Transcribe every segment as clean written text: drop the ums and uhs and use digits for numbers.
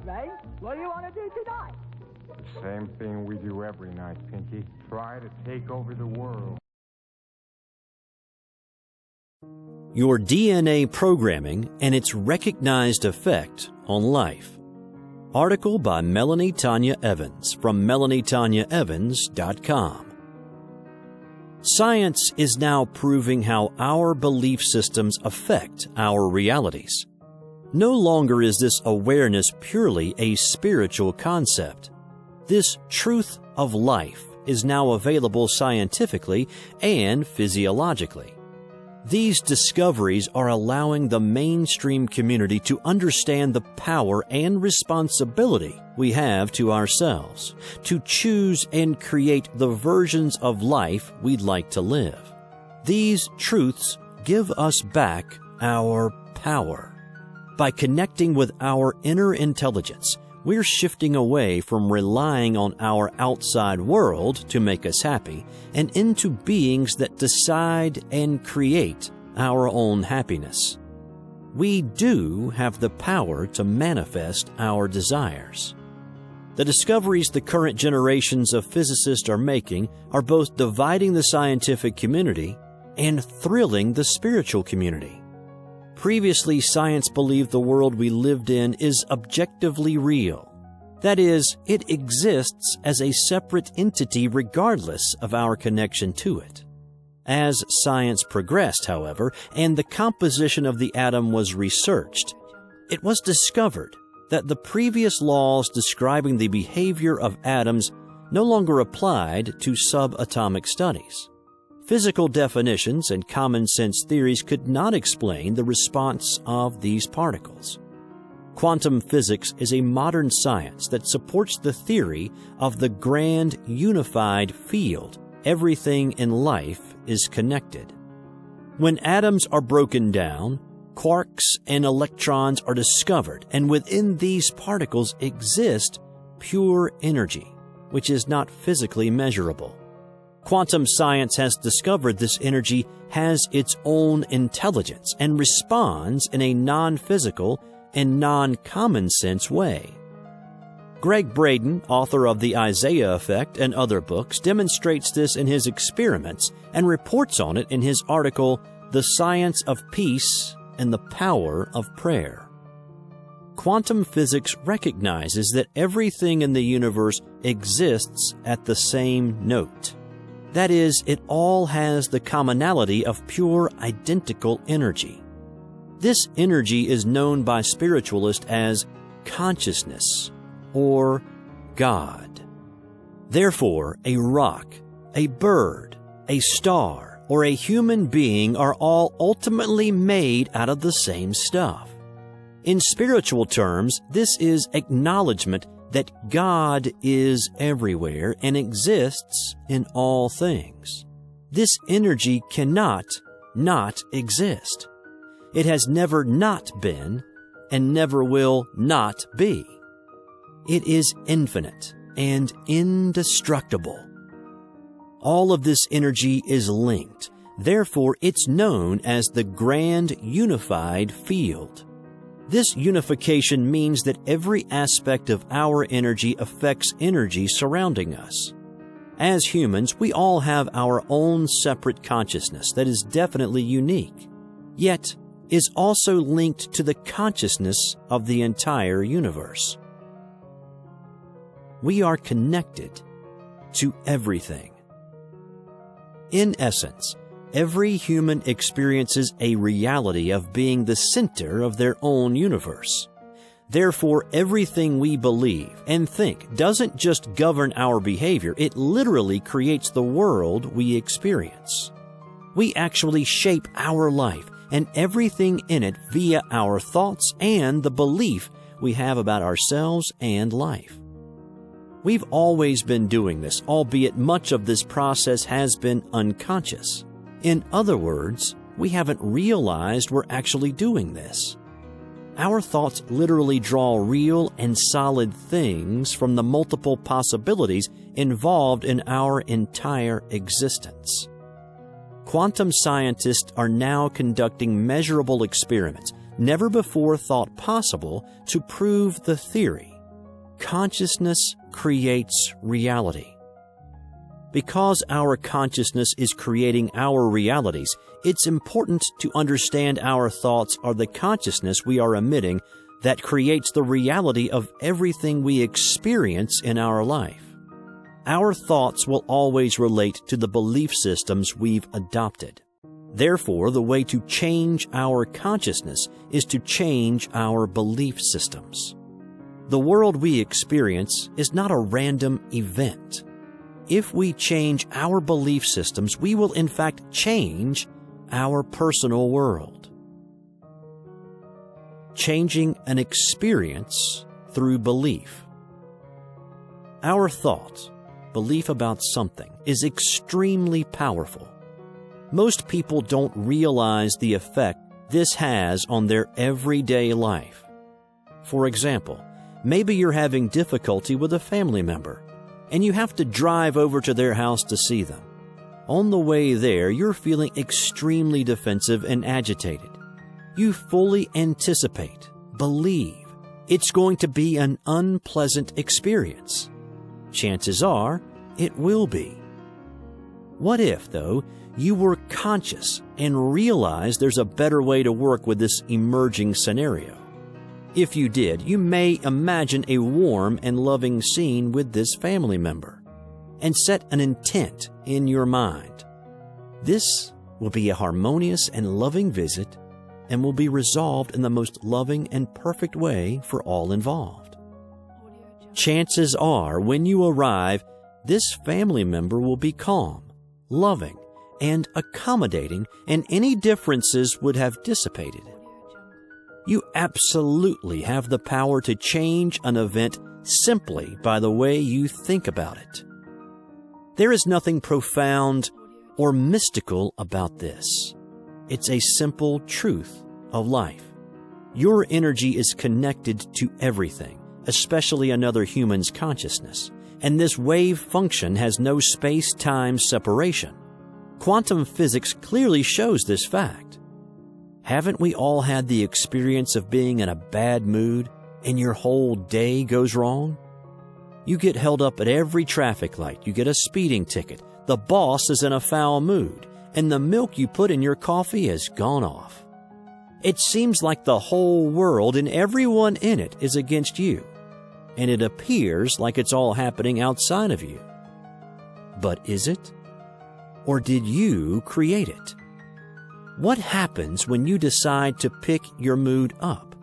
Ray. What do you want to do tonight? Same thing we do every night, Pinky. Try to take over the world. Your DNA programming and its recognized effect on life. Article by Melanie Tanya Evans from MelanieTanyaEvans.com. Science is now proving how our belief systems affect our realities. No longer is this awareness purely a spiritual concept. This truth of life is now available scientifically and physiologically. These discoveries are allowing the mainstream community to understand the power and responsibility we have to ourselves, to choose and create the versions of life we'd like to live. These truths give us back our power. By connecting with our inner intelligence, we're shifting away from relying on our outside world to make us happy and into beings that decide and create our own happiness. We do have the power to manifest our desires. The discoveries the current generations of physicists are making are both dividing the scientific community and thrilling the spiritual community. Previously, science believed the world we lived in is objectively real. That is, it exists as a separate entity regardless of our connection to it. As science progressed, however, and the composition of the atom was researched, it was discovered that the previous laws describing the behavior of atoms no longer applied to subatomic studies. Physical definitions and common sense theories could not explain the response of these particles. Quantum physics is a modern science that supports the theory of the grand unified field. Everything in life is connected. When atoms are broken down, quarks and electrons are discovered, and within these particles exist pure energy, which is not physically measurable. Quantum science has discovered this energy has its own intelligence and responds in a non-physical and non-common sense way. Greg Braden, author of The Isaiah Effect and other books, demonstrates this in his experiments and reports on it in his article, The Science of Peace and the Power of Prayer. Quantum physics recognizes that everything in the universe exists at the same note. That is, it all has the commonality of pure identical energy. This energy is known by spiritualists as consciousness or God. Therefore, a rock, a bird, a star, or a human being are all ultimately made out of the same stuff. In spiritual terms, this is acknowledgement that God is everywhere and exists in all things. This energy cannot not exist. It has never not been and never will not be. It is infinite and indestructible. All of this energy is linked. Therefore, it's known as the grand unified field. This unification means that every aspect of our energy affects energy surrounding us. As humans, we all have our own separate consciousness that is definitely unique, yet is also linked to the consciousness of the entire universe. We are connected to everything. In essence, every human experiences a reality of being the center of their own universe. Therefore, everything we believe and think doesn't just govern our behavior, it literally creates the world we experience. We actually shape our life and everything in it via our thoughts and the belief we have about ourselves and life. We've always been doing this, albeit much of this process has been unconscious. In other words, we haven't realized we're actually doing this. Our thoughts literally draw real and solid things from the multiple possibilities involved in our entire existence. Quantum scientists are now conducting measurable experiments never before thought possible to prove the theory. Consciousness creates reality. Because our consciousness is creating our realities, it's important to understand our thoughts are the consciousness we are emitting that creates the reality of everything we experience in our life. Our thoughts will always relate to the belief systems we've adopted. Therefore, the way to change our consciousness is to change our belief systems. The world we experience is not a random event. If we change our belief systems, we will in fact change our personal world. Changing an experience through belief. Our thought, belief about something, is extremely powerful. Most people don't realize the effect this has on their everyday life. For example, maybe you're having difficulty with a family member, and you have to drive over to their house to see them. On the way there, you're feeling extremely defensive and agitated. You fully anticipate, believe, it's going to be an unpleasant experience. Chances are, it will be. What if, though, you were conscious and realized there's a better way to work with this emerging scenario? If you did, you may imagine a warm and loving scene with this family member and set an intent in your mind. This will be a harmonious and loving visit and will be resolved in the most loving and perfect way for all involved. Chances are, when you arrive, this family member will be calm, loving, and accommodating, and any differences would have dissipated. You absolutely have the power to change an event simply by the way you think about it. There is nothing profound or mystical about this. It's a simple truth of life. Your energy is connected to everything, especially another human's consciousness, and this wave function has no space-time separation. Quantum physics clearly shows this fact. Haven't we all had the experience of being in a bad mood and your whole day goes wrong? You get held up at every traffic light, you get a speeding ticket, the boss is in a foul mood, and the milk you put in your coffee has gone off. It seems like the whole world and everyone in it is against you, and it appears like it's all happening outside of you. But is it? Or did you create it? What happens when you decide to pick your mood up?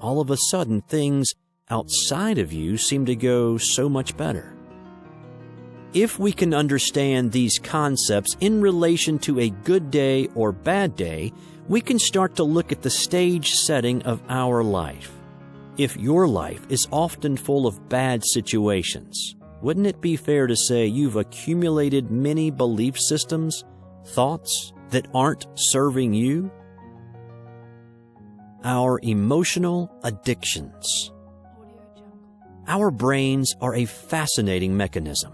All of a sudden, things outside of you seem to go so much better. If we can understand these concepts in relation to a good day or bad day, we can start to look at the stage setting of our life. If your life is often full of bad situations, wouldn't it be fair to say you've accumulated many belief systems, thoughts, that aren't serving you? Our emotional addictions. Our brains are a fascinating mechanism.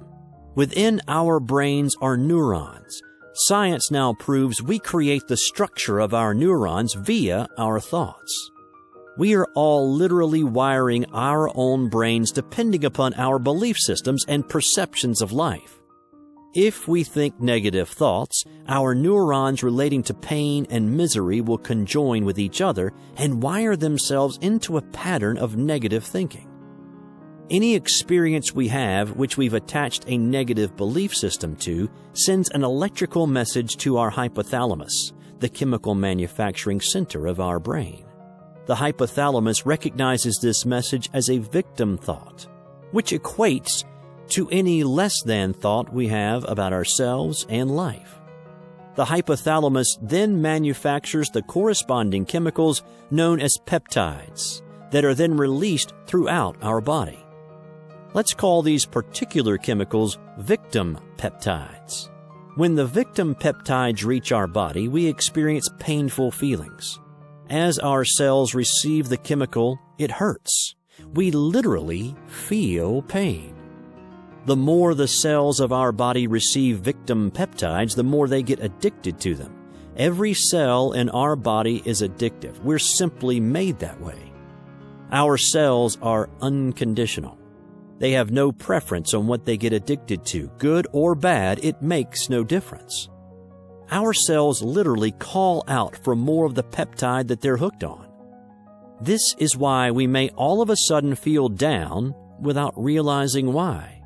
Within our brains are neurons. Science now proves we create the structure of our neurons via our thoughts. We are all literally wiring our own brains depending upon our belief systems and perceptions of life. If we think negative thoughts, our neurons relating to pain and misery will conjoin with each other and wire themselves into a pattern of negative thinking. Any experience we have which we've attached a negative belief system to sends an electrical message to our hypothalamus, the chemical manufacturing center of our brain. The hypothalamus recognizes this message as a victim thought, which equates to any less than thought we have about ourselves and life. The hypothalamus then manufactures the corresponding chemicals known as peptides that are then released throughout our body. Let's call these particular chemicals victim peptides. When the victim peptides reach our body, we experience painful feelings. As our cells receive the chemical, it hurts. We literally feel pain. The more the cells of our body receive victim peptides, the more they get addicted to them. Every cell in our body is addictive. We're simply made that way. Our cells are unconditional. They have no preference on what they get addicted to, good or bad, it makes no difference. Our cells literally call out for more of the peptide that they're hooked on. This is why we may all of a sudden feel down without realizing why.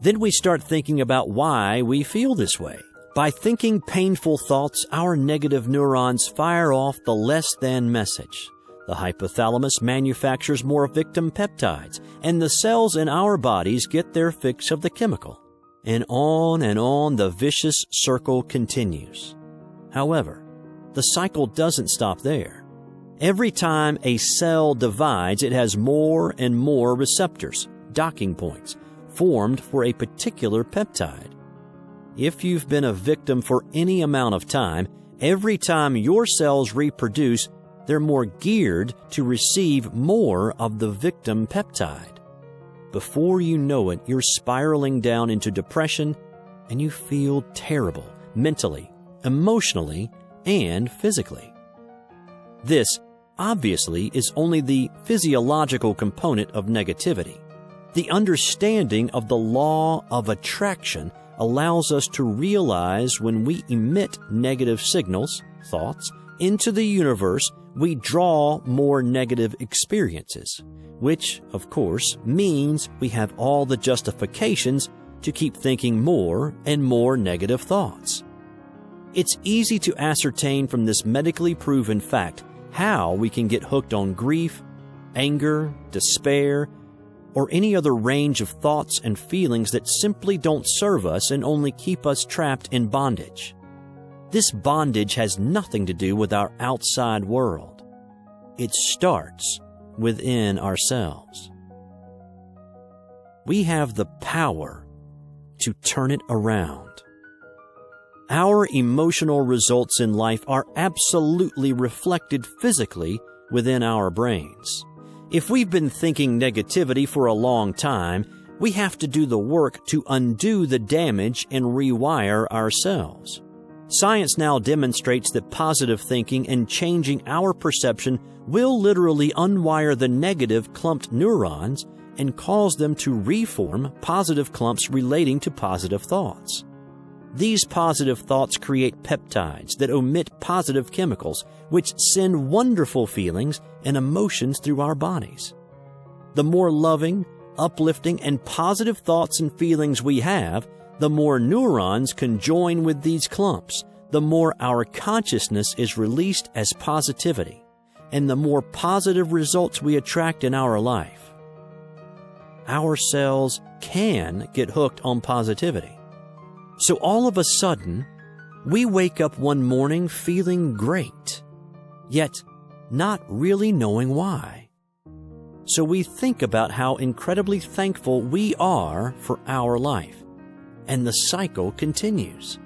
Then we start thinking about why we feel this way. By thinking painful thoughts, our negative neurons fire off the less than message. The hypothalamus manufactures more victim peptides, and the cells in our bodies get their fix of the chemical. And on the vicious circle continues. However, the cycle doesn't stop there. Every time a cell divides, it has more and more receptors, docking points, formed for a particular peptide. If you've been a victim for any amount of time, every time your cells reproduce, they're more geared to receive more of the victim peptide. Before you know it, you're spiraling down into depression and you feel terrible mentally, emotionally, and physically. This, obviously, is only the physiological component of negativity. The understanding of the law of attraction allows us to realize when we emit negative signals, thoughts, into the universe, we draw more negative experiences, which, of course, means we have all the justifications to keep thinking more and more negative thoughts. It's easy to ascertain from this medically proven fact how we can get hooked on grief, anger, despair, or any other range of thoughts and feelings that simply don't serve us and only keep us trapped in bondage. This bondage has nothing to do with our outside world. It starts within ourselves. We have the power to turn it around. Our emotional results in life are absolutely reflected physically within our brains. If we've been thinking negativity for a long time, we have to do the work to undo the damage and rewire ourselves. Science now demonstrates that positive thinking and changing our perception will literally unwire the negative clumped neurons and cause them to reform positive clumps relating to positive thoughts. These positive thoughts create peptides that emit positive chemicals, which send wonderful feelings and emotions through our bodies. The more loving, uplifting, and positive thoughts and feelings we have, the more neurons conjoin with these clumps, the more our consciousness is released as positivity, and the more positive results we attract in our life. Our cells can get hooked on positivity. So all of a sudden, we wake up one morning feeling great, yet not really knowing why. So we think about how incredibly thankful we are for our life, and the cycle continues.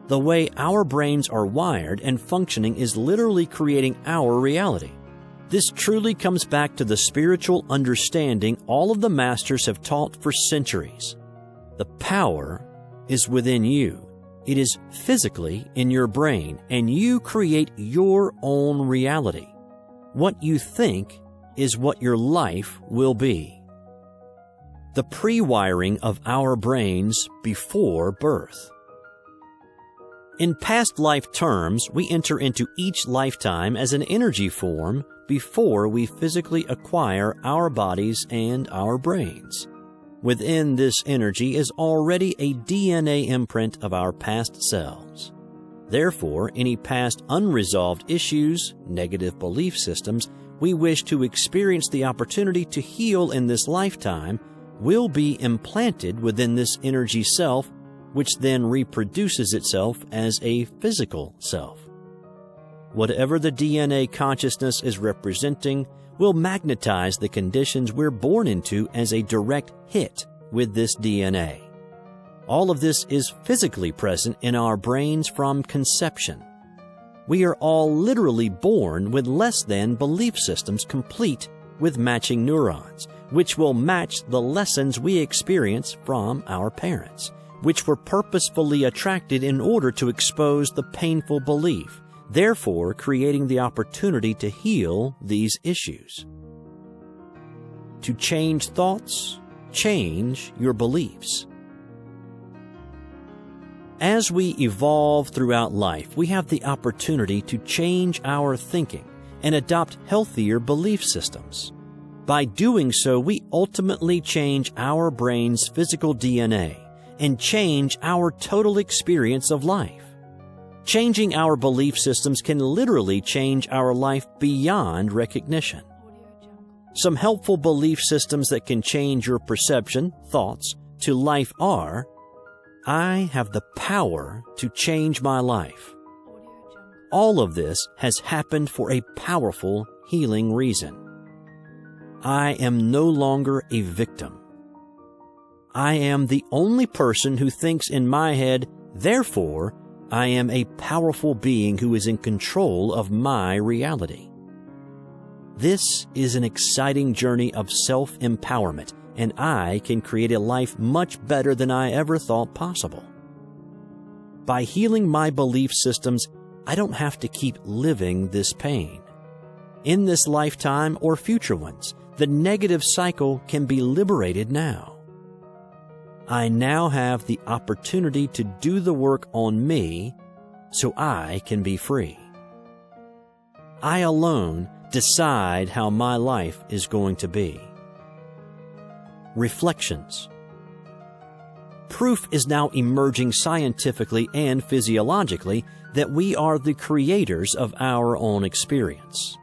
The way our brains are wired and functioning is literally creating our reality. This truly comes back to the spiritual understanding all of the masters have taught for centuries. The power is within you. It is physically in your brain, and you create your own reality. What you think is what your life will be. The pre-wiring of our brains before birth. In past life terms, we enter into each lifetime as an energy form before we physically acquire our bodies and our brains. Within this energy is already a DNA imprint of our past selves. Therefore, any past unresolved issues, negative belief systems, we wish to experience the opportunity to heal in this lifetime will be implanted within this energy self, which then reproduces itself as a physical self. Whatever the DNA consciousness is representing will magnetize the conditions we're born into as a direct hit with this DNA. All of this is physically present in our brains from conception. We are all literally born with less than belief systems complete with matching neurons, which will match the lessons we experience from our parents, which were purposefully attracted in order to expose the painful belief, therefore creating the opportunity to heal these issues. to change thoughts, change your beliefs. As we evolve throughout life, we have the opportunity to change our thinking and adopt healthier belief systems. By doing so, we ultimately change our brain's physical DNA and change our total experience of life. Changing our belief systems can literally change our life beyond recognition. Some helpful belief systems that can change your perception, thoughts, to life are: I have the power to change my life. All of this has happened for a powerful healing reason. I am no longer a victim. I am the only person who thinks in my head, therefore, I am a powerful being who is in control of my reality. This is an exciting journey of self-empowerment, and I can create a life much better than I ever thought possible. By healing my belief systems, I don't have to keep living this pain. In this lifetime or future ones, the negative cycle can be liberated now. I now have the opportunity to do the work on me so I can be free. I alone decide how my life is going to be. Reflections. Proof is now emerging scientifically and physiologically that we are the creators of our own experience.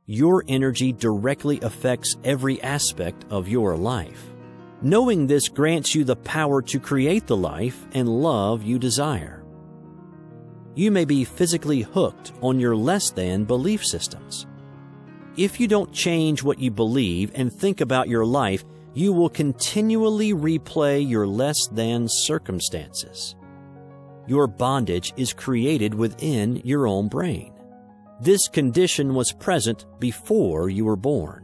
Your energy directly affects every aspect of your life. Knowing this grants you the power to create the life and love you desire. You may be physically hooked on your less than belief systems. If you don't change what you believe and think about your life, you will continually replay your less than circumstances. Your bondage is created within your own brain. This condition was present before you were born.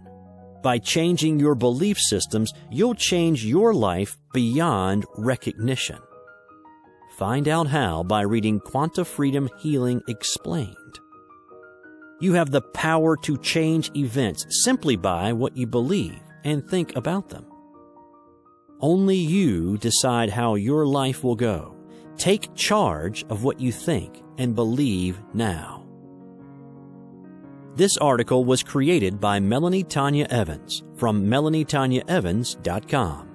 By changing your belief systems, you'll change your life beyond recognition. Find out how by reading Quanta Freedom Healing Explained. You have the power to change events simply by what you believe and think about them. Only you decide how your life will go. Take charge of what you think and believe now. This article was created by Melanie Tanya Evans from MelanieTanyaEvans.com.